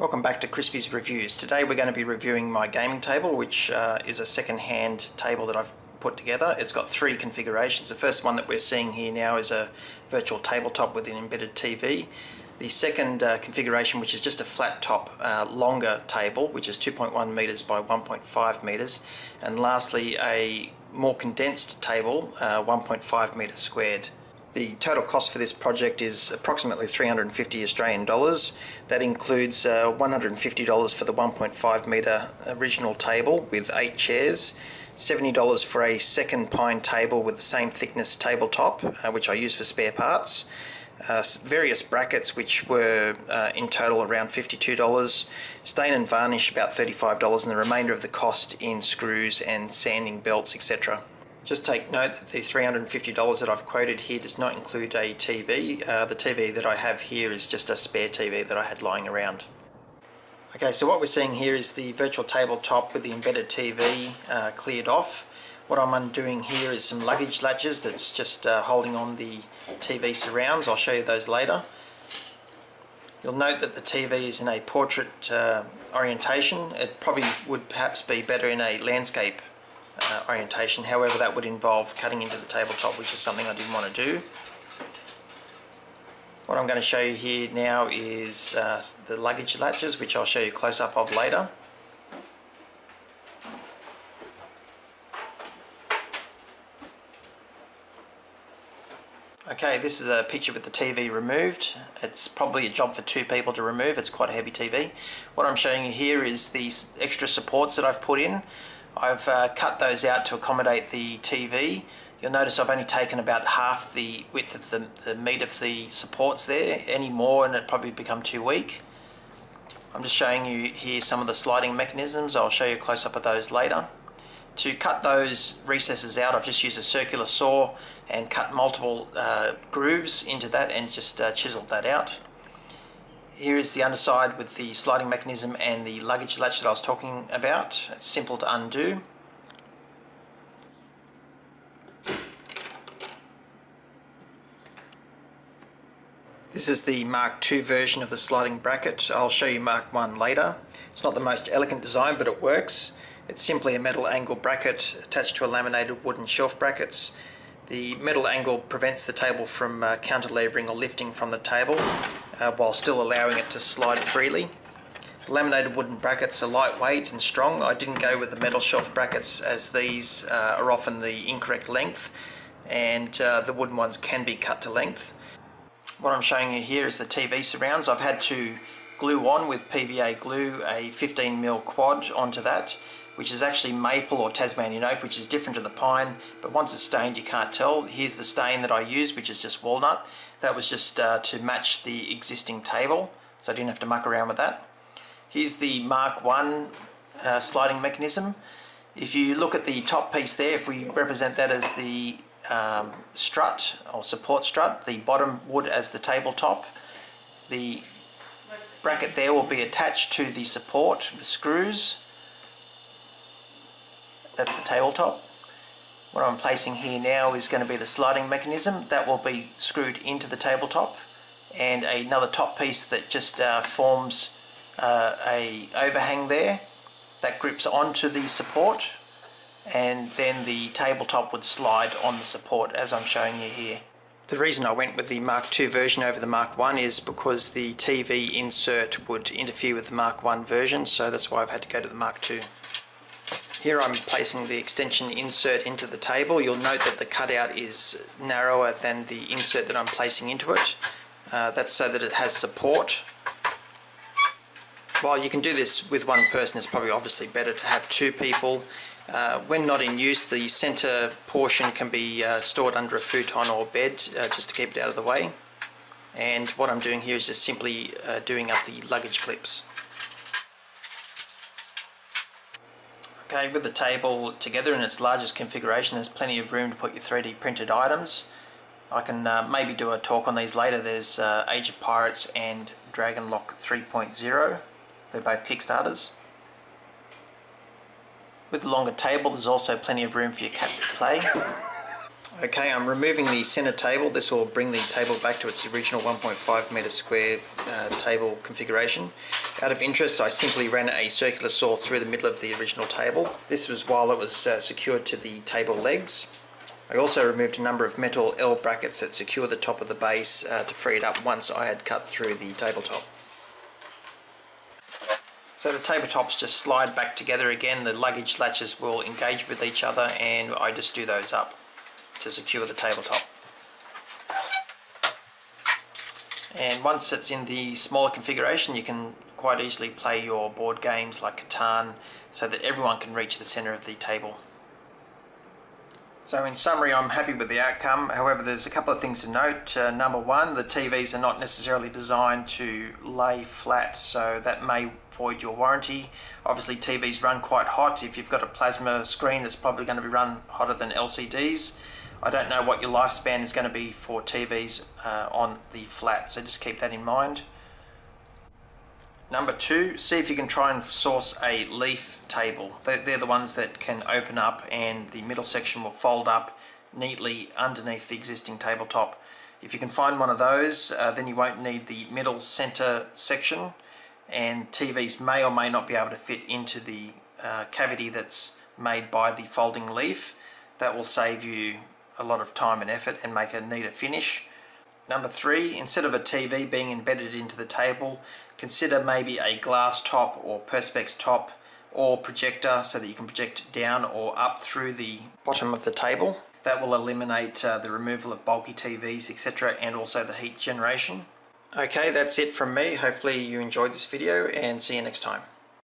Welcome back to Krispy's Reviews. Today we're going to be reviewing my gaming table, which is a second-hand table that I've put together. It's got three configurations. The first one that we're seeing here now is a virtual tabletop with an embedded TV. The second configuration, which is just a flat top, longer table, which is 2.1 meters by 1.5 meters. And lastly, a more condensed table, 1.5 meters squared. The total cost for this project is approximately 350 Australian dollars. That includes $150 for the 1.5 metre original table with 8 chairs, $70 for a second pine table with the same thickness tabletop, which I use for spare parts, various brackets which were in total around $52, stain and varnish about $35, and the remainder of the cost in screws and sanding belts, etc. Just take note that the $350 that I've quoted here does not include a TV. The TV that I have here is just a spare TV that I had lying around. Okay, so what we're seeing here is the virtual tabletop with the embedded TV cleared off. What I'm undoing here is some luggage latches that's just holding on the TV surrounds. I'll show you those later. You'll note that the TV is in a portrait orientation. It probably would perhaps be better in a landscape orientation. However, that would involve cutting into the tabletop, which is something I didn't want to do. What I'm going to show you here now is the luggage latches, which I'll show you a close-up of later. Okay, this is a picture with the TV removed. It's probably a job for two people to remove. It's quite a heavy TV. What I'm showing you here is these extra supports that I've put in. I've cut those out to accommodate the TV. You'll notice I've only taken about half the width of the meat of the supports there. Any more and it'd probably become too weak. I'm just showing you here some of the sliding mechanisms. I'll show you a close-up of those later. To cut those recesses out, I've just used a circular saw and cut multiple grooves into that and just chiseled that out. Here is the underside with the sliding mechanism and the luggage latch that I was talking about. It's simple to undo. This is the Mark II version of the sliding bracket. I'll show you Mark I later. It's not the most elegant design, but it works. It's simply a metal angle bracket attached to a laminated wooden shelf brackets. The metal angle prevents the table from counterlevering or lifting from the table while still allowing it to slide freely. The laminated wooden brackets are lightweight and strong. I didn't go with the metal shelf brackets as these are often the incorrect length, and the wooden ones can be cut to length. What I'm showing you here is the TV surrounds. I've had to glue on with PVA glue a 15mm quad onto that, which is actually maple or Tasmanian oak, which is different to the pine, but once it's stained you can't tell. Here's the stain that I used, which is just walnut. That was just to match the existing table, so I didn't have to muck around with that. Here's the Mark I sliding mechanism. If you look at the top piece there, if we represent that as the strut or support strut, the bottom wood as the tabletop, the bracket there will be attached to the support with screws. That's the tabletop. What I'm placing here now is going to be the sliding mechanism. That will be screwed into the tabletop, and another top piece that just forms a overhang there that grips onto the support, and then the tabletop would slide on the support as I'm showing you here. The reason I went with the Mark II version over the Mark I is because the TV insert would interfere with the Mark I version, so that's why I've had to go to the Mark II. Here I'm placing the extension insert into the table. You'll note that the cutout is narrower than the insert that I'm placing into it. That's so that it has support. While you can do this with one person, it's probably obviously better to have two people. When not in use, the center portion can be stored under a futon or bed just to keep it out of the way. And what I'm doing here is just simply doing up the luggage clips. Okay, with the table together in its largest configuration, there's plenty of room to put your 3D printed items. I can maybe do a talk on these later. There's Age of Pirates and Dragon Lock 3.0. They're both Kickstarters. With the longer table, there's also plenty of room for your cats to play. Okay, I'm removing the center table. This will bring the table back to its original 1.5 meter square table configuration. Out of interest, I simply ran a circular saw through the middle of the original table. This was while it was secured to the table legs. I also removed a number of metal L brackets that secure the top of the base to free it up once I had cut through the tabletop. So the tabletops just slide back together again. The luggage latches will engage with each other, and I just do those up to secure the tabletop. And once it's in the smaller configuration, you can quite easily play your board games like Catan so that everyone can reach the center of the table. So in summary, I'm happy with the outcome. However, there's a couple of things to note. Number one, the TVs are not necessarily designed to lay flat, so that may void your warranty. Obviously, TVs run quite hot. If you've got a plasma screen, it's probably going to be run hotter than LCDs. I don't know what your lifespan is going to be for TVs on the flat, so just keep that in mind. Number two, see if you can try and source a leaf table. They're the ones that can open up and the middle section will fold up neatly underneath the existing tabletop. If you can find one of those, then you won't need the middle center section, and TVs may or may not be able to fit into the cavity that's made by the folding leaf. That will save you a lot of time and effort and make a neater finish. Number three, instead of a TV being embedded into the table, consider maybe a glass top or perspex top or projector so that you can project down or up through the bottom of the table. That will eliminate the removal of bulky TVs, etc., and also the heat generation. Okay, that's it from me. Hopefully you enjoyed this video, and see you next time.